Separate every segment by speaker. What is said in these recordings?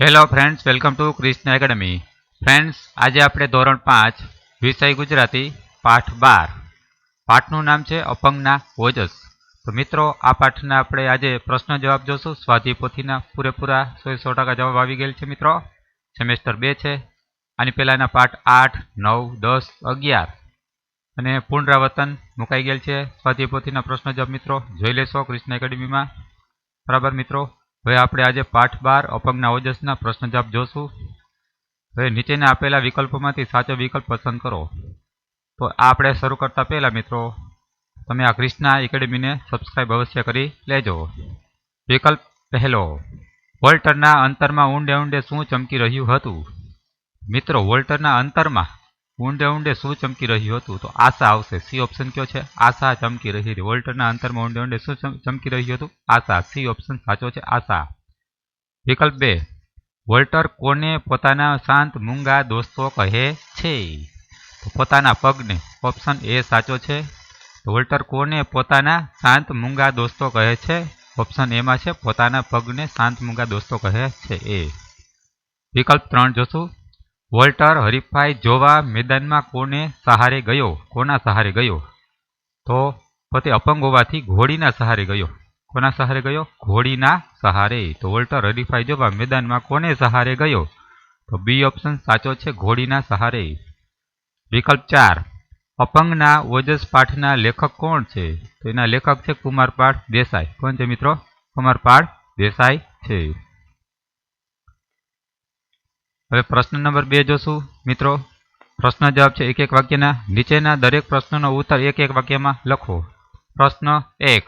Speaker 1: Hello friends, welcome to Krishna academy. Friends, આજે આપણે ધોરણ 5 વિષય ગુજરાતી પાઠ 12 પાઠનું નામ છે અપંગના ઓજસ. તો મિત્રો, આ પાઠના આપણે આજે પ્રશ્ન જવાબ જોશું. સ્વાધ્યાય પોથીના પૂરેપૂરા 100% જવાબ આવી ગયેલ છે મિત્રો. સેમેસ્ટર 2 છે. આની પહેલાંના પાઠ 8, 9, 10, 11 અને પુનરાવર્તન મુકાઈ ગયેલ છે. સ્વાધ્યાય પોથીના પ્રશ્ન જવાબ મિત્રો જોઈ લેશો કૃષ્ણ એકેડમીમાં. બરાબર મિત્રો, હવે આપણે આજે પાઠ 12 અપંગના ઓજસના પ્રશ્ન જવાબ જોશું. હવે નીચેના આપેલા વિકલ્પોમાંથી સાચો વિકલ્પ પસંદ કરો. તો આ આપણે શરૂ કરતા પહેલા મિત્રો, તમે આ કૃષ્ણા એકેડમીને સબસ્ક્રાઇબ અવશ્ય કરી લેજો. વિકલ્પ પહેલો, વોલ્ટરના અંતરમાં ઊંડે ઊંડે શું ચમકી રહ્યું હતું? મિત્રો, વોલ્ટરના અંતરમાં ઊંડે ઊંડે શું ચમકી રહ્યું હતું? તો આશા આવશે. સી ઓપ્શન કયો છે? આશા ચમકી રહી હતી. વોલ્ટરના અંતરમાં ઊંડે ઊંડે શું ચમકી રહ્યું હતું? આશા. સી ઓપ્શન સાચો છે, આશા. વિકલ્પ 2, વોલ્ટર કોને પોતાના શાંત મૂંગા દોસ્તો કહે છે? તો પોતાના પગને. ઓપ્શન એ સાચો છે. વોલ્ટર કોને પોતાના શાંત મૂંગા દોસ્તો કહે છે? ઓપ્શન એમાં છે પોતાના પગને શાંત મૂંગા દોસ્તો કહે છે, એ. વિકલ્પ 3 જોશું. વોલ્ટર હરીફાઈ જોવા મેદાનમાં કોને સહારે ગયો? કોના સહારે ગયો? તો પોતે અપંગ હોવાથી ઘોડીના સહારે ગયો. કોના સહારે ગયો? ઘોડીના સહારે. તો વોલ્ટર હરીફાઈ જોવા મેદાનમાં કોને સહારે ગયો? તો બી ઓપ્શન સાચો છે, ઘોડીના સહારે. વિકલ્પ 4, અપંગના ઓજસ પાઠના લેખક કોણ છે? તો એના લેખક છે કુમારપાળ દેસાઈ. કોણ છે મિત્રો? કુમારપાળ દેસાઈ છે. હવે પ્રશ્ન નંબર 2 જોશું મિત્રો. પ્રશ્ન જવાબ છે એક એક વાક્યના. નીચેના દરેક પ્રશ્નનો ઉત્તર એક એક વાક્યમાં લખો. પ્રશ્ન 1,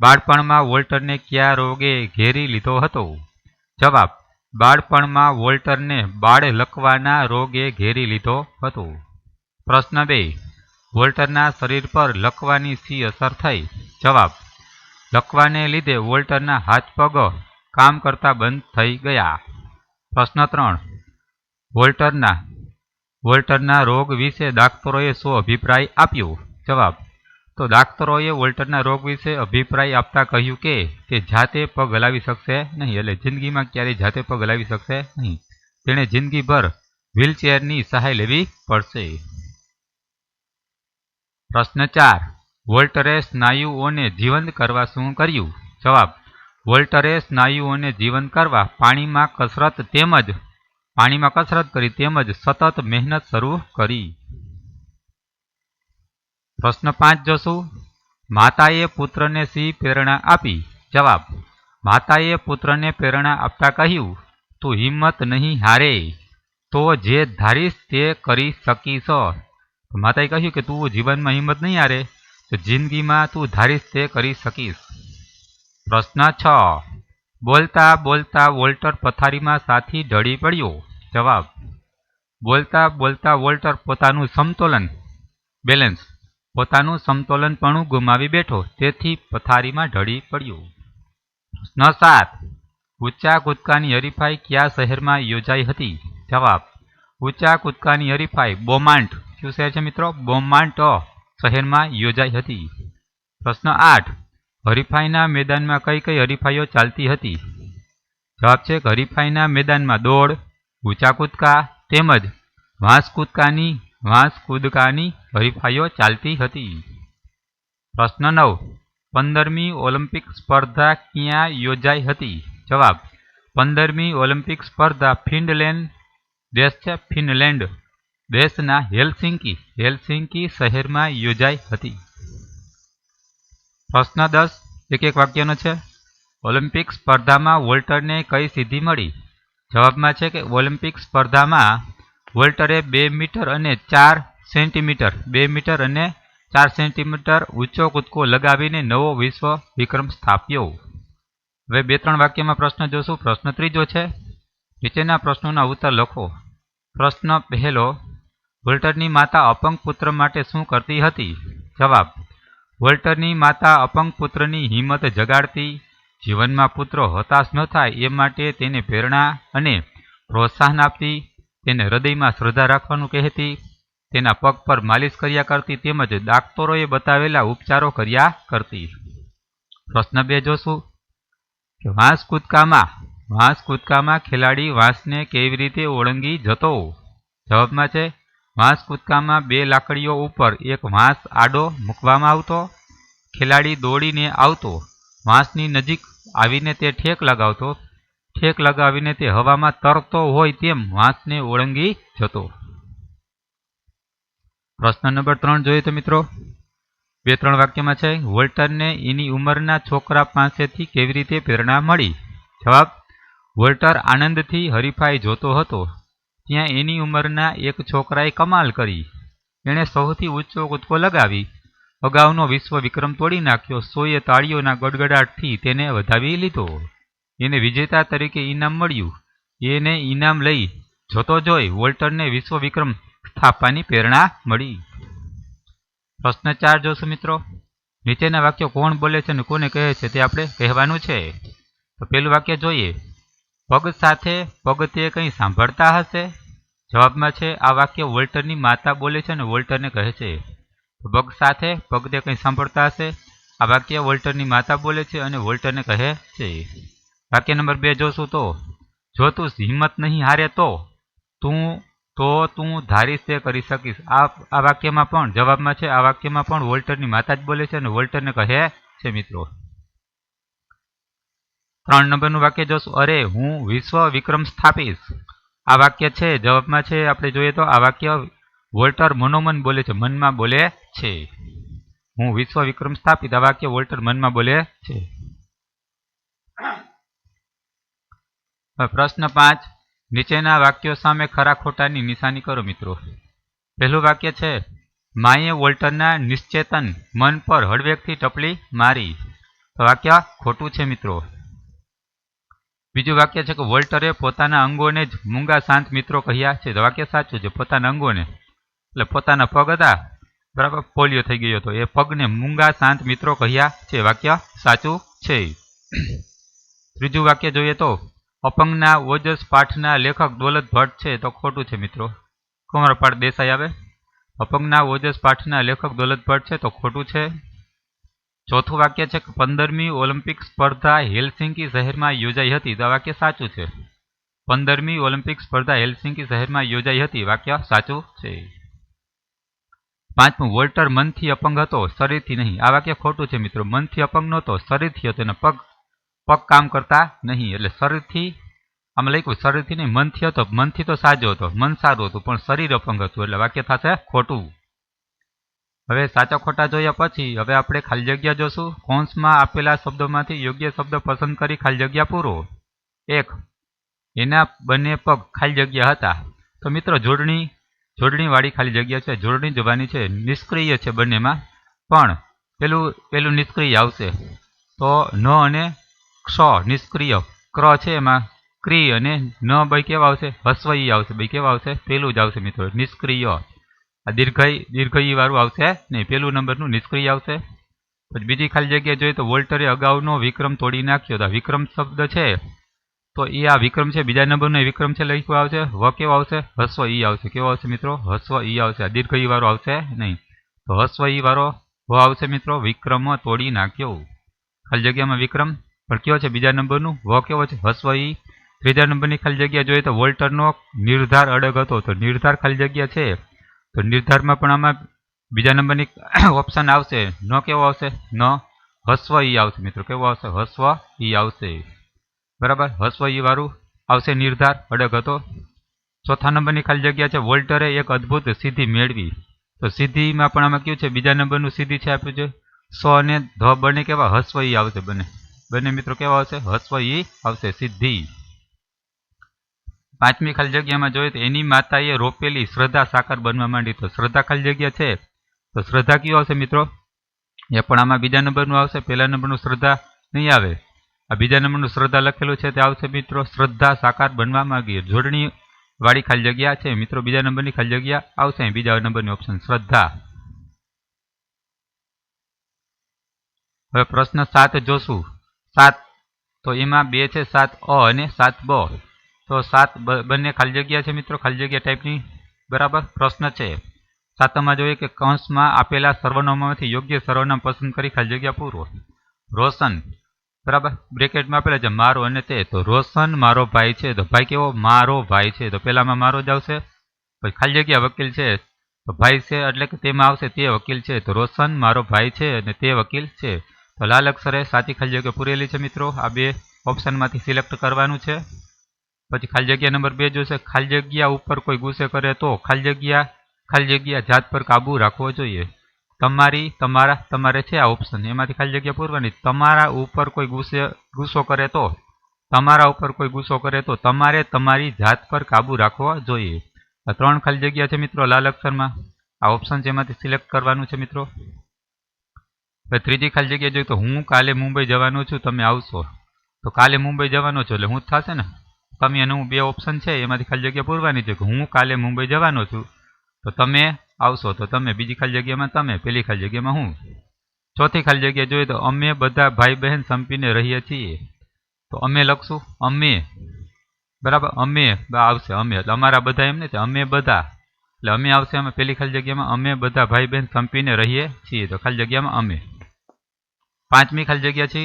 Speaker 1: બાળપણમાં વોલ્ટરને કયા રોગે ઘેરી લીધો હતો? જવાબ, બાળપણમાં વોલ્ટરને બાળ લકવાના રોગે ઘેરી લીધો હતો. પ્રશ્ન 2, વોલ્ટરના શરીર પર લકવાની શી અસર થઈ? જવાબ, લકવાને લીધે વોલ્ટરના હાથ પગ કામ કરતા બંધ થઈ ગયા. પ્રશ્ન 3, વોલ્ટરના રોગ વિશે દાક્તરોએ શું અભિપ્રાય આપ્યો? જવાબ, તો દાક્તરોએ વોલ્ટરના રોગ વિશે અભિપ્રાય આપતા કહ્યું કે તે જાતે પગ હલાવી શકશે નહીં, એટલે જિંદગીમાં ક્યારેય જાતે પગ હલાવી શકશે નહીં. તેણે જિંદગીભર વ્હીલચેરની સહાય લેવી પડશે. પ્રશ્ન 4, વોલ્ટરે સ્નાયુઓને જીવંત કરવા શું કર્યું? જવાબ, વોલ્ટરે સ્નાયુઓને જીવંત કરવા પાણીમાં કસરત કરી તેમજ સતત મહેનત શરૂ કરી. પ્રશ્ન 5 જોશું. માતાએ પુત્રને શી પ્રેરણા આપી? જવાબ, માતાએ પુત્રને પ્રેરણા આપતા કહ્યું, તું હિંમત નહીં હારે, તો જે ધારીશ તે કરી શકીશ. માતાએ કહ્યું કે તું જીવનમાં હિંમત નહીં હારે, તો જિંદગીમાં તું ધારીશ તે કરી શકીશ. પ્રશ્ન 6, બોલતા બોલતા વોલ્ટર પથારીમાં સાથી ઢળી પડ્યો. જવાબ, બોલતા બોલતા વોલ્ટર પોતાનું સમતોલનપણું ગુમાવી બેઠો, તેથી પથારીમાં ઢળી પડ્યો. પ્રશ્ન 7, ઊંચા કૂદકાની હરીફાઈ કયા શહેરમાં યોજાઈ હતી? જવાબ, ઊંચા કૂદકાની હરીફાઈ બોમાન્ટ. કયું શહેર છે મિત્રો? બોમાન્ટ શહેરમાં યોજાઈ હતી. પ્રશ્ન 8, હરીફાઈના મેદાનમાં કઈ કઈ હરીફાઈઓ ચાલતી હતી? જવાબ છે કે હરીફાઈના મેદાનમાં દોડ, ઊંચા કૂદકા તેમજ વાંસ કૂદકાની હરીફાઈઓ ચાલતી હતી. પ્રશ્ન 9, 15મી ઓલિમ્પિક સ્પર્ધા ક્યાં યોજાઈ હતી? જવાબ, 15મી ઓલિમ્પિક સ્પર્ધા ફિનલેન્ડ દેશના હેલસિંકી શહેરમાં યોજાઈ હતી. પ્રશ્ન 10, એક એક વાક્યનો છે. ઓલિમ્પિક સ્પર્ધામાં વોલ્ટરને કઈ સિદ્ધિ મળી? જવાબમાં છે કે ઓલિમ્પિક સ્પર્ધામાં વોલ્ટરે 2 મીટર અને 4 સેન્ટીમીટર ઊંચો કૂદકો લગાવીને નવો વિશ્વ વિક્રમ સ્થાપ્યો. હવે 2-3 વાક્યમાં પ્રશ્ન જોશું. પ્રશ્ન 3 છે. નીચેના પ્રશ્નોના ઉત્તર લખો. પ્રશ્ન પહેલો, વોલ્ટરની માતા અપંગ પુત્ર માટે શું કરતી હતી? જવાબ, વોલ્ટરની માતા અપંગ પુત્રની હિંમત જગાડતી, જીવનમાં પુત્ર હતાશ ન થાય એ માટે તેને પ્રેરણા અને પ્રોત્સાહન આપતી, તેને હૃદયમાં શ્રદ્ધા રાખવાનું કહેતી, તેના પગ પર માલિશ કર્યા કરતી તેમજ દાક્તરોએ બતાવેલા ઉપચારો કર્યા કરતી. પ્રશ્ન 2 જોશું કે વાંસ કૂદકામાં વાંસ કૂદકામાં ખેલાડી વાંસને કેવી રીતે ઓળંગી જતો? જવાબમાં છે વાંસ કૂદકામાં 2 લાકડીઓ ઉપર એક વાંસ આડો મૂકવામાં આવતો, ખેલાડી દોડીને આવતો, વાંસની નજીક આવીને તે ઠેક લગાવતો, ઠેક લગાવીને તે હવામાં તરતો હોય તેમ વાંસને ઓળંગી જતો. પ્રશ્ન નંબર 3 જોઈએ તો મિત્રો 2-3 વાક્યમાં છે વોલ્ટરને એની ઉંમરના છોકરા પાસેથી કેવી રીતે પ્રેરણા મળી? જવાબ વોલ્ટર આનંદથી હરીફાઈ જોતો હતો. ત્યાં એની ઉંમરના એક છોકરાએ કમાલ કરી. એણે સૌથી ઊંચો કૂદકો લગાવી અગાઉનો વિશ્વ વિક્રમ તોડી નાખ્યો. સોએ તાળીઓના ગડગડાટથી તેને વધાવી લીધો. એને વિજેતા તરીકે ઇનામ મળ્યું. એને ઇનામ લઈ જોતો જોઈ વોલ્ટરને વિશ્વ વિક્રમ સ્થાપવાની પ્રેરણા મળી. પ્રશ્ન 4 જોશું મિત્રો. નીચેના વાક્યો કોણ બોલે છે અને કોને કહે છે તે આપણે કહેવાનું છે. તો પહેલું વાક્ય જોઈએ. પગ સાથે પગ તે કંઈ સાંભળતા હશે? જવાબમાં છે આ વાક્ય વોલ્ટરની માતા બોલે છે અને વોલ્ટરને કહે છે. પગ સાથે પગ તે કંઈ સાંભળતા હશે. આ વાક્ય વોલ્ટરની માતા બોલે છે અને વોલ્ટરને કહે છે. વાક્ય નંબર 2 જોશું તો જો તું હિંમત નહીં હારે તો તું ધારીશ તે કરી શકીશ. આ વાક્યમાં પણ જવાબમાં છે આ વાક્યમાં પણ વોલ્ટરની માતા જ બોલે છે અને વોલ્ટરને કહે છે મિત્રો. 3 નંબરનું વાક્ય જોશું. અરે હું વિશ્વ વિક્રમ સ્થાપીશ. આ વાક્ય છે જવાબમાં છે આપણે જોઈએ તો આ વાક્ય વોલ્ટર મનોમન બોલે છે, મનમાં બોલે છે. હું વિશ્વ વિક્રમ સ્થાપીશ આ વાક્ય વોલ્ટર મનમાં બોલે છે. પ્રશ્ન 5 નીચેના વાક્યો સામે ખરા ખોટાની નિશાની કરો મિત્રો. પહેલું વાક્ય છે માએ વોલ્ટરના નિશ્ચેતન મન પર હળવેકથી ટપલી મારી. તો વાક્ય ખોટું છે મિત્રો. બીજું વાક્ય છે કે વોલ્ટરે પોતાના અંગોને જ મૂંગા શાંત મિત્રો કહ્યા છે. તો વાક્ય સાચું છે. પોતાના અંગોને એટલે પોતાના પગ હતા બરાબર, પોલિયો થઈ ગયો હતો, એ પગને મૂંગા શાંત મિત્રો કહ્યા છે. વાક્ય સાચું છે. ત્રીજું વાક્ય જોઈએ તો અપંગના ઓજસ પાઠના લેખક દોલત ભટ્ટ છે. તો ખોટું છે મિત્રો. કુંવરપાળ દેસાઈ આવે. અપંગના ઓજસ પાઠના લેખક દોલત ભટ્ટ છે. તો ખોટું છે. ચોથું વાક્ય છે કે 15મી ઓલિમ્પિક સ્પર્ધા હેલસિંકી શહેરમાં યોજાઈ હતી. તો આ વાક્ય સાચું છે. 15મી ઓલિમ્પિક સ્પર્ધા હેલસિંકી શહેરમાં યોજાઈ હતી. વાક્ય સાચું છે. પાંચમું વોલ્ટર મનથી અપંગ હતો, શરીરથી નહીં. આ વાક્ય ખોટું છે મિત્રો. મનથી અપંગ નહોતો, શરીરથી હતો. એના પગ કામ કરતા નહીં એટલે શરીરથી આમાં લખ્યું શરીરથી નહીં મનથી હતો. મનથી તો સાજો હતો, મન સારું હતું, પણ શરીર અપંગ હતું એટલે વાક્ય થશે ખોટું. હવે સાચા ખોટા જોયા પછી હવે આપણે ખાલી જગ્યા જોશું. કૌંસમાં આપેલા શબ્દોમાંથી યોગ્ય શબ્દ પસંદ કરી ખાલી જગ્યા પૂરો. 1 એના બંને પગ ખાલી જગ્યા હતા. તો મિત્રો જોડણીવાળી ખાલી જગ્યા છે. જોડણી જવાની છે. નિષ્ક્રિય છે બંનેમાં, પણ પેલું નિષ્ક્રિય આવશે. તો ન અને ક્ષ નિષ્ક્રિય, ક્ર છે એમાં ક્રિ અને ન ભાઈ કેવા આવશે? હસ્વઈ આવશે. ભાઈ કેવા આવશે? પેલું જ આવશે મિત્રો, નિષ્ક્રિય. આ દીર્ઘઈ વાળું આવશે નહીં, પેલું નંબરનું નિષ્ક્રિય આવશે. પછી બીજી ખાલી જગ્યા જોઈએ તો વોલ્ટરે અગાઉનો વિક્રમ તોડી નાખ્યો. તો વિક્રમ શબ્દ છે તો એ આ વિક્રમ છે, બીજા નંબરનો વિક્રમ છે લખ્યું આવશે. વ કેવો આવશે? હસ્વ ઈ આવશે. કેવો આવશે મિત્રો? હસ્વ ઈ આવશે. આ દીર્ઘઈ વાળો આવશે નહીં, તો હસ્વ ઈ વાળો વ આવશે મિત્રો. વિક્રમ તોડી નાખ્યો. ખાલી જગ્યામાં વિક્રમ પણ કયો છે? બીજા નંબરનું વ કેવો છે? હસ્વ ઈ. ત્રીજા નંબરની ખાલી જગ્યા જોઈએ તો વોલ્ટરનો નિર્ધાર અડગ હતો. તો નિર્ધાર ખાલી જગ્યા છે તો નિર્ધારમાં પણ આમાં બીજા નંબરની ઓપ્શન આવશે. ન કેવો આવશે? ન હસ્વ ઈ આવશે મિત્રો. કેવો આવશે? હસ્વ ઈ આવશે બરાબર. હસ્વ ઈ વાળું આવશે નિર્ધાર અડગ હતો. ચોથા નંબરની ખાલી જગ્યા છે વોલ્ટરે એક અદ્ભુત સિદ્ધિ મેળવી. તો સિદ્ધિમાં પણ આમાં કયું છે? બીજા નંબરનું સિદ્ધિ છે આપ્યું છે. સ અને ધ બંને કેવા? હસ્વ ઈ આવશે. બંને મિત્રો કેવા આવશે? હસ્વ ઈ આવશે. સિદ્ધિ. પાંચમી ખાલી જગ્યામાં જોઈએ તો એની માતાએ રોપેલી શ્રદ્ધા સાકાર બનવા માંડી. તો શ્રદ્ધા ખાલી જગ્યા છે તો શ્રદ્ધા કયું આવશે મિત્રો? એ પણ આમાં બીજા નંબરનું આવશે. પહેલા નંબરનું શ્રદ્ધા નહીં આવે. આ બીજા નંબરનું શ્રદ્ધા લખેલું છે તે આવશે મિત્રો શ્રદ્ધા સાકાર બનવા માંગી. જોડણી વાળી ખાલી જગ્યા છે મિત્રો. બીજા નંબરની ખાલી જગ્યા આવશે. બીજા નંબરની ઓપ્શન શ્રદ્ધા. હવે પ્રશ્ન 7 જોશું. 7 તો એમાં 2 છે 7 અ અને 7 બ. તો 7 બંને ખાલી જગ્યા છે મિત્રો. ખાલી જગ્યા ટાઈપની બરાબર. પ્રશ્ન છે 7માં જોઈએ કે કૌંસમાં આપેલા સર્વનામોમાંથી યોગ્ય સર્વનામ પસંદ કરી ખાલી જગ્યા પૂરો. રોશન બરાબર, બ્રેકેટમાં આપેલા છે મારો અને તે. તો રોશન મારો ભાઈ છે, તો ભાઈ કેવો? મારો ભાઈ છે, તો પેલામાં મારો જ આવશે. પછી ખાલી જગ્યા વકીલ છે, તો ભાઈ છે એટલે કે તેમાં આવશે તે વકીલ છે. તો રોશન મારો ભાઈ છે અને તે વકીલ છે. તો લાલ અક્ષરે સાચી ખાલી જગ્યા પૂરેલી છે મિત્રો. આ બે ઓપ્શનમાંથી સિલેક્ટ કરવાનું છે. પછી ખાલી જગ્યા નંબર 2 જોશે, ખાલી જગ્યા ઉપર કોઈ ગુસ્સે કરે તો ખાલી જગ્યા જાત પર કાબુ રાખવો જોઈએ. તમારી, તમારા, તમારે છે આ ઓપ્શન, એમાંથી ખાલી જગ્યા પૂરવાની. તમારા ઉપર કોઈ ગુસ્સો કરે તો, તમારા ઉપર કોઈ ગુસ્સો કરે તો તમારે તમારી જાત પર કાબુ રાખવો જોઈએ. આ 3 ખાલી જગ્યા છે મિત્રો લાલ અક્ષરમાં. આ ઓપ્શન છે એમાંથી સિલેક્ટ કરવાનું છે મિત્રો. હવે ત્રીજી ખાલી જગ્યા જોઈએ તો હું કાલે મુંબઈ જવાનો છું, તમે આવશો. તો કાલે મુંબઈ જવાનો છો એટલે હું જ થશે ને. તમે અને હું બે ઓપ્શન છે એમાંથી ખાલી જગ્યા પૂરવાની છે કે હું કાલે મુંબઈ જવાનો છું, તો તમે આવશો. તો તમે, બીજી ખાલી જગ્યામાં તમે, પેલી ખાલી જગ્યામાં હું. ચોથી ખાલી જગ્યા જોઈએ તો અમે બધા ભાઈ બહેન સંપીને રહીએ છીએ. તો અમે લખશું અમે, બરાબર, અમે આવશે અમે, એટલે અમારા બધા એમ નહીં, અમે બધા એટલે અમે આવશે. અમે પેલી ખાલી જગ્યામાં અમે બધા ભાઈ બહેન સંપીને રહીએ છીએ, તો ખાલી જગ્યામાં અમે. પાંચમી ખાલી જગ્યા છે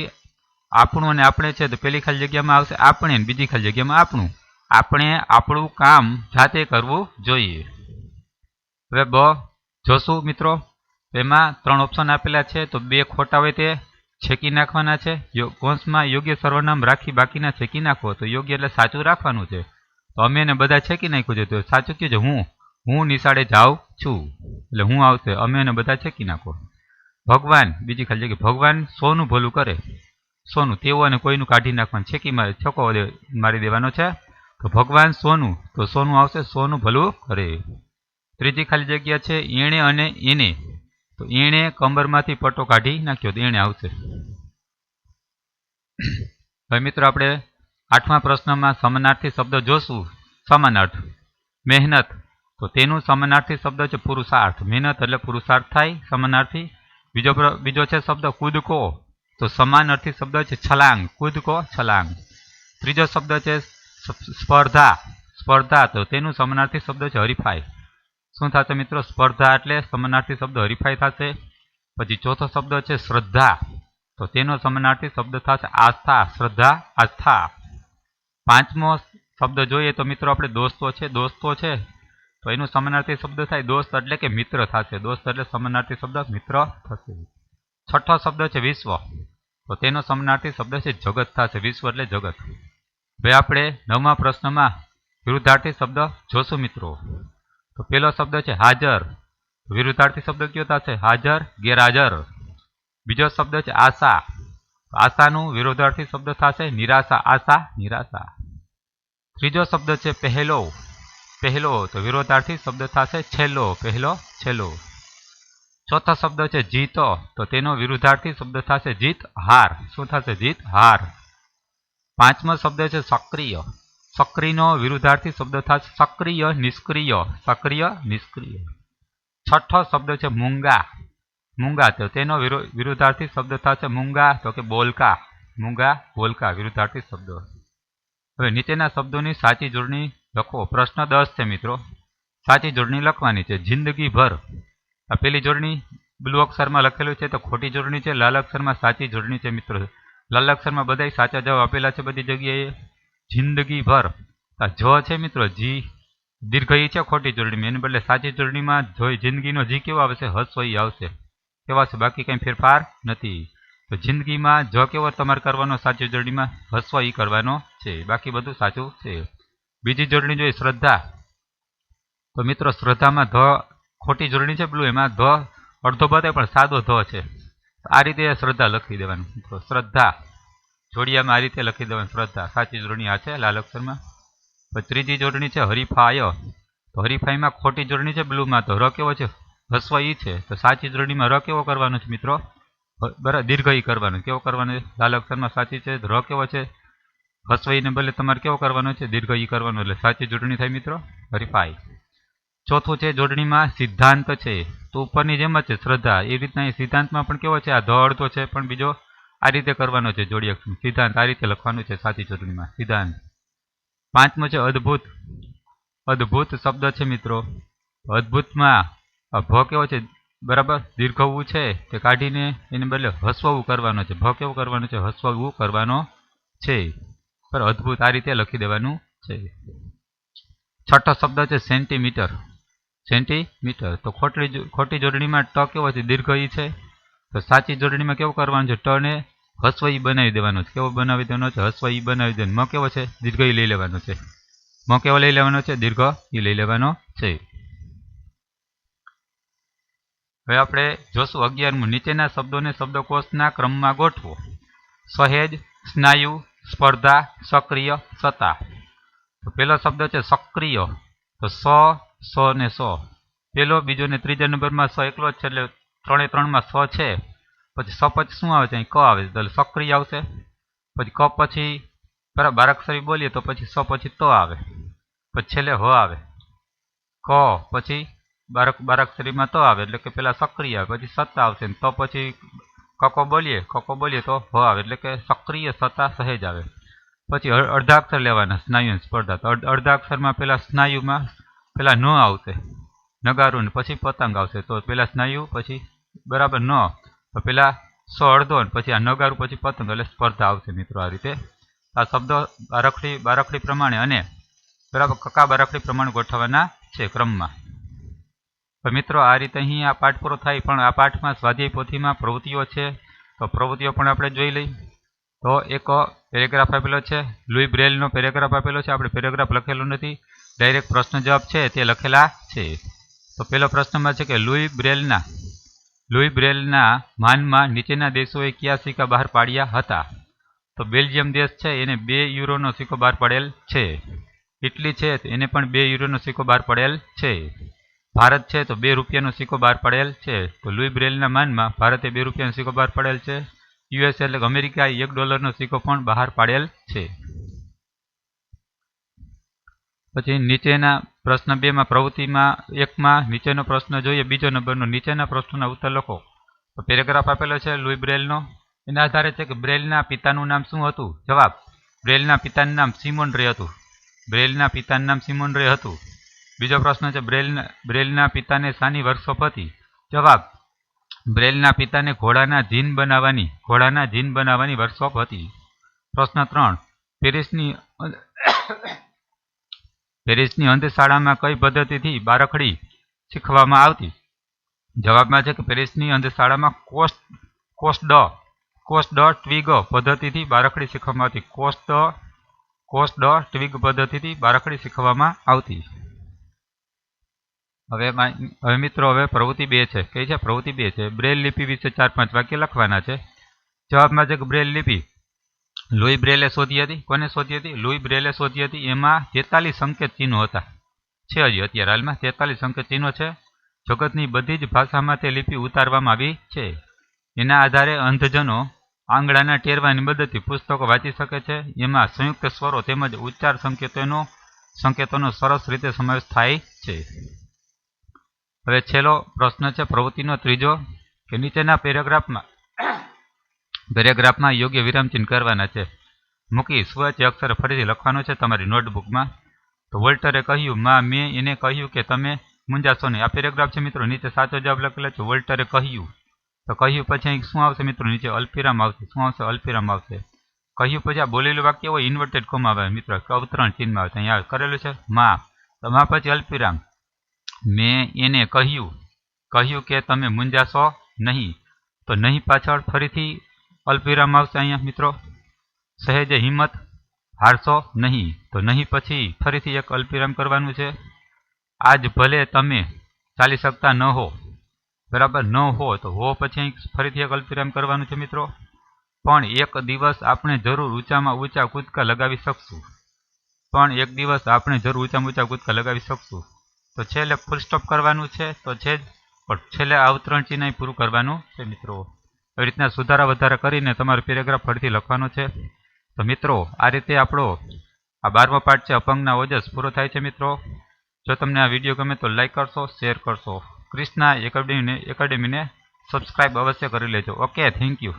Speaker 1: આપણું અને આપણે છે, તો પેલી ખાલી જગ્યામાં આવશે આપણે, બીજી ખાલી જગ્યામાં આપણું. આપણે આપણું કામ જાતે કરવું જોઈએ. હવે બ જોશું મિત્રો, એમાં 3 ઓપ્શન આપેલા છે, તો 2 ખોટા હોય તે છેકી નાખવાના છે. કૌંસમાં યોગ્ય સર્વનામ રાખી બાકીના છેકી નાખો. તો યોગ્ય એટલે સાચું રાખવાનું છે. તો અમે એને બધા છેકી નાખ્યું છે, તો સાચું કયું છે? હું નિશાળે જાઉં છું, એટલે હું આવશે. અમે એને બધા છેકી નાખો. ભગવાન, બીજી ખાલી જગ્યા, ભગવાન સોનું ભલું કરે. સોનું તેવું અને કોઈનું કાઢી નાખવાનું, છેકી છકો મારી દેવાનો છે. તો ભગવાન સોનું, તો સોનું આવશે, સોનું ભલું કરે. ત્રીજી ખાલી જગ્યા છે એણે અને એને, તો એણે કમરમાંથી પટ્ટો કાઢી નાખ્યો, તો એણે આવશે. હવે મિત્રો આપણે 8મા પ્રશ્નમાં સમાનાર્થી શબ્દ જોશું. સમાનાર્થ, મહેનત, તો તેનું સમાનાર્થી શબ્દ છે પુરુષાર્થ. મહેનત એટલે પુરુષાર્થ થાય સમાનાર્થી. બીજો છે શબ્દ કૂદકો, તો સમાનાર્થી શબ્દ છે છલાંગ. કૂદકો, છલાંગ. ત્રીજો શબ્દ છે સ્પર્ધા, તો તેનું સમાનાર્થી શબ્દ છે હરીફાઈ. શું થશે મિત્રો? સ્પર્ધા એટલે સમાનાર્થી શબ્દ હરીફાઈ થશે. પછી ચોથો શબ્દ છે શ્રદ્ધા, તો તેનો સમાનાર્થી શબ્દ થશે આસ્થા. શ્રદ્ધા, આસ્થા. 5મો શબ્દ જોઈએ તો મિત્રો આપણે દોસ્તો છે, તો એનું સમાનાર્થી શબ્દ થાય દોસ્ત એટલે કે મિત્ર થશે. દોસ્ત એટલે સમાનાર્થી શબ્દ મિત્ર થશે. 6થો શબ્દ છે વિશ્વ, તો તેનો સમાનાર્થી શબ્દ છે જગત થશે. વિશ્વ એટલે જગત. હવે આપણે 9મા પ્રશ્નમાં વિરુદ્ધાર્થી શબ્દ જોશું મિત્રો. તો પેલો શબ્દ છે હાજર, વિરુદ્ધાર્થી શબ્દ કયો થશે? હાજર, ગેરહાજર. બીજો શબ્દ છે આશા, આશાનું વિરુદ્ધાર્થી શબ્દ થશે નિરાશા. આશા, નિરાશા. ત્રીજો શબ્દ છે પહેલો, તો વિરોધાર્થી શબ્દ થશે છેલ્લો. પહેલો, છેલ્લો. ચોથો શબ્દ છે જીતો, તો તેનો વિરુદ્ધાર્થી શબ્દ થશે જીત, હાર. શું થશે? જીત, હાર. 5મો શબ્દ છે સક્રિય, સક્રિયનો વિરુદ્ધાર્થી શબ્દ થશે સક્રિય, નિષ્ક્રિય. સક્રિય, નિષ્ક્રિય. 6થો શબ્દ છે મૂંગા, તો તેનો વિરુદ્ધાર્થી શબ્દ થશે મૂંગા, તો કે બોલકા. મૂંગા, બોલકા, વિરુદ્ધાર્થી શબ્દ. હવે નીચેના શબ્દોની સાચી જોડણી લખો. પ્રશ્ન 10 છે મિત્રો. સાચી જોડણી લખવાની છે. જિંદગીભર, આ પેલી જોડણી બ્લુ અક્ષરમાં લખેલું છે, તો ખોટી જોડણી છે. લાલ અક્ષરમાં સાચી જોડણી છે મિત્રો. લાલ અક્ષરમાં બધાય સાચા જવાબ આપેલા છે બધી જગ્યાએ. જિંદગીભર, આ જ છે મિત્રો, જી દીર્ઘઈ છે ખોટી જોડણીમાં, એને બદલે સાચી જોડણીમાં જિંદગીનો જી કેવો આવશે? હસ્વઈ આવશે. કેવા છે? બાકી કંઈ ફેરફાર નથી. તો જિંદગીમાં જ કેવો તમારે કરવાનો? સાચી જોડણીમાં હસ્વઈ કરવાનો છે, બાકી બધું સાચું છે. બીજી જોડણી જોઈએ શ્રદ્ધા, તો મિત્રો શ્રદ્ધામાં ધ ખોટી જોડણી છે બ્લુ, એમાં ધ અડધો બતાવે પણ સાદો ધ છે. આ રીતે શ્રદ્ધા લખી દેવાનું મિત્રો. શ્રદ્ધા જોડિયામાં આ રીતે લખી દેવાનું શ્રદ્ધા. સાચી જોડણી આ છે લાલ અક્ષરમાં. પછી ત્રીજી જોડણી છે હરીફાય, તો હરીફાઈમાં ખોટી જોડણી છે બ્લુમાં, તો ર કેવો છે? હસ્વ ઈ છે. તો સાચી જોડણીમાં ર કેવો કરવાનો છે મિત્રો? બરાબર, દીર્ઘ ઈ કરવાનો. કેવો કરવાનો છે? લાલ અક્ષરમાં સાચી છે. ર કેવો છે? હસ્વ ઈને બદલે તમારે કેવો કરવાનો છે? દીર્ઘ ઈ કરવાનો, એટલે સાચી જોડણી થાય મિત્રો હરીફાઈ. ચોથું છે જોડણીમાં સિદ્ધાંત છે, તો ઉપરની જેમ જ છે શ્રદ્ધા, એ રીતના સિદ્ધાંતમાં પણ કેવો છે? આ ધ અડધો છે પણ બીજો આ રીતે કરવાનો છે જોડી અક્ષર. સિદ્ધાંત આ રીતે લખવાનું છે સાચી જોડણીમાં, સિદ્ધાંત. 5મો છે અદ્ભુત, અદ્ભુત શબ્દ છે મિત્રો. અદ્ભુતમાં ભ કેવો છે? બરાબર દીર્ઘવું છે તે કાઢીને એને બદલે હસવું કરવાનો છે. ભ કેવું કરવાનું છે? હસવું કરવાનો છે. પર અદ્ભુત આ રીતે લખી દેવાનું છે. છઠ્ઠો શબ્દ છે સેન્ટીમીટર. સેન્ટીમીટર તો ખોટી જોડણીમાં ટ કેવો છે? દીર્ઘ ઈ છે. તો સાચી જોડણીમાં કેવું કરવાનું છે? ટ ને હસ્વ ઈ બનાવી દેવાનો છે. કેવો બનાવી દેવાનો છે? હસ્વ ઈ બનાવી દેવાનો. મ કેવો છે? દીર્ઘ ઈ લઈ લેવાનો છે. મ કેવો લઈ લેવાનો છે? દીર્ઘ ઈ લઈ લેવાનો છે. હવે આપણે જોશું 11મું. નીચેના શબ્દોને શબ્દકોશના ક્રમમાં ગોઠવો. સહેજ, સ્નાયુ, સ્પર્ધા, સક્રિય, સત્તા. તો પહેલો શબ્દ છે સક્રિય. તો સ ને સ. પહેલો, બીજો ને ત્રીજા નંબરમાં સ એકલો જ છે એટલે 3 માં સ છે. પછી સ પછી શું આવે છે? અહીં ક આવે છે એટલે સક્રિય આવશે. પછી ક પછી બરાબર બારાક્ષરી બોલીએ તો પછી સ પછી ત આવે. પછી છેલ્લે હ આવે. ક પછી બારાક્ષરીમાં ત આવે એટલે કે પેલા સક્રિય આવે. પછી સત્તા આવશે. તો પછી કકો બોલીએ તો હ આવે એટલે કે સક્રિય, સત્તા, સહેજ આવે. પછી અર્ધાક્ષર લેવાના સ્નાયુ સ્પર્ધા. તો અર્ધાક્ષરમાં પેલા સ્નાયુમાં પેલા ન આવશે નગારું ને પછી પતંગ આવશે. તો પેલા સ્નાયુ પછી બરાબર ન તો પેલા સો અડધો પછી આ નગારું પછી પતંગ એટલે સ્પર્ધા આવશે મિત્રો. આ રીતે આ શબ્દો બારાખડી પ્રમાણે અને બરાબર કકા બારાખડી પ્રમાણે ગોઠવવાના છે ક્રમમાં. તો મિત્રો આ રીતે અહીં આ પાઠ પૂરો થાય. પણ આ પાઠમાં સ્વાધ્યાય પોથીમાં પ્રવૃત્તિઓ છે તો પ્રવૃત્તિઓ પણ આપણે જોઈ લઈ. તો એક પેરેગ્રાફ આપેલો છે. લુઈ બ્રેલનો પેરેગ્રાફ આપેલો છે. આપણે પેરેગ્રાફ લખેલો નથી, ડાયરેક્ટ પ્રશ્ન જવાબ છે તે લખેલા છે. તો પહેલો પ્રશ્નમાં છે કે લુઈ બ્રેલના માનમાં નીચેના દેશોએ કયા સિક્કા બહાર પાડ્યા હતા? તો બેલ્જિયમ દેશ છે એને 2 યુરોનો સિક્કો બહાર પાડેલ છે. ઇટલી છે એને પણ 2 યુરોનો સિક્કો બહાર પાડેલ છે. ભારત છે તો 2 રૂપિયાનો સિક્કો બહાર પાડેલ છે. તો લુઈ બ્રેલના માનમાં ભારતે 2 રૂપિયાનો સિક્કો બહાર પાડેલ છે. યુએસ એટલે કે અમેરિકાએ $1નો સિક્કો પણ બહાર પાડેલ છે. પછી નીચેના પ્રશ્ન 2માં પ્રવૃત્તિમાં 1માં નીચેનો પ્રશ્ન જોઈએ. બીજો નંબરનો નીચેના પ્રશ્નોના ઉત્તર લખો. તો પેરેગ્રાફ આપેલો છે લુઈ બ્રેલનો. એના આધારે છે કે બ્રેલના પિતાનું નામ શું હતું? જવાબ, બ્રેલના પિતાનું નામ સિમોન રે હતું. બ્રેલના પિતાનું નામ સિમોન રે હતું. બીજો પ્રશ્ન છે બ્રેલના પિતાને શાની વર્કશોપ હતી? જવાબ, બ્રેલના પિતાને ઘોડાના જીન બનાવવાની વર્કશોપ હતી. પ્રશ્ન 3, પેરિસની અંધશાળામાં કઈ પદ્ધતિથી બારાખડી શીખવામાં આવતી? જવાબમાં છે કે પેરિસની અંધશાળામાં કોસ ડ ટ્વિગ પદ્ધતિથી બારાખડી શીખવામાં આવતી. કોસ ડ ટ્વિગ પદ્ધતિથી બારાખડી શીખવામાં આવતી. હવે મિત્રો હવે પ્રવૃત્તિ 2 છે. કઈ છે? પ્રવૃત્તિ 2 છે. બ્રેલ લિપિ વિશે 4-5 વાક્ય લખવાના છે. જવાબમાં છે કે બ્રેલ લિપિ લુઈ બ્રેલે શોધી હતી. કોને શોધી હતી? લુઈ બ્રેલે શોધી હતી. એમાં 43 સંકેત ચિહ્નો હતા. છે હજી અત્યારે હાલમાં 43 સંકેત ચિહ્નો છે. જગતની બધી જ ભાષામાં તે લિપિ ઉતારવામાં આવી છે. એના આધારે અંધજનો આંગળાના ટેરવાની મદદથી પુસ્તકો વાંચી શકે છે. એમાં સંયુક્ત સ્વરો તેમજ ઉચ્ચાર સંકેતોનો સરસ રીતે સમાવેશ થાય છે. હવે છેલ્લો પ્રશ્ન છે પ્રવૃત્તિનો 3જો કે નીચેના પેરેગ્રાફમાં યોગ્ય વિરામચિહ્ન કરવાના છે. મૂકી સ્વચ્છ અક્ષરે ફરીથી લખવાનો છે તમારી નોટબુકમાં. તો વોલ્ટરે કહ્યું, મેં એને કહ્યું કે તમે મૂંઝાશો નહીં. આ પેરેગ્રાફ છે મિત્રો. નીચે સાચો જવાબ લખેલો છે. વોલ્ટરે કહ્યું. તો કહ્યું પછી શું આવશે મિત્રો? નીચે અલ્પવિરામ આવશે. શું આવશે? અલ્પવિરામ આવશે. કહ્યું પછી આ બોલેલું વાક્ય હોય ઇન્વર્ટેડ કોમા આવે મિત્રો, અવતરણ ચિહ્નમાં આવે. અહીંયા કરેલું છે માં. તો માં પછી અલ્પવિરામ. મેં એને કહ્યું કે તમે મૂંઝાશો નહીં. તો નહીં પાછળ ફરીથી અલ્પવિરામ આવશે અહીંયા મિત્રો. સહેજે હિંમત હારશો નહીં. તો નહીં પછી ફરીથી એક અલ્પવિરામ કરવાનું છે. આજ ભલે તમે ચાલી શકતા ન હો, બરાબર ન હો તો હો પછી ફરીથી એક અલ્પવિરામ કરવાનું છે મિત્રો. પણ એક દિવસ આપણે જરૂર ઊંચામાં ઊંચા કૂદકા લગાવી શકશું. તો છેલ્લે ફૂલ સ્ટોપ કરવાનું છે. તો છે જ પણ છેલ્લે અવતરણ ચિહ્ન પૂરું કરવાનું છે મિત્રો. આવી રીતના સુધારા વધારા કરીને તમારો પેરેગ્રાફ ફરીથી લખવાનો છે. તો મિત્રો આ રીતે આપણો આ 12મો પાઠ છે અપંગના ઓજસ પૂરો થાય છે મિત્રો. જો તમને આ વિડીયો ગમે તો લાઈક કરશો, શેર કરશો. ક્રિષ્ના એકેડમીને સબસ્ક્રાઈબ અવશ્ય કરી લેજો. Okay, thank you.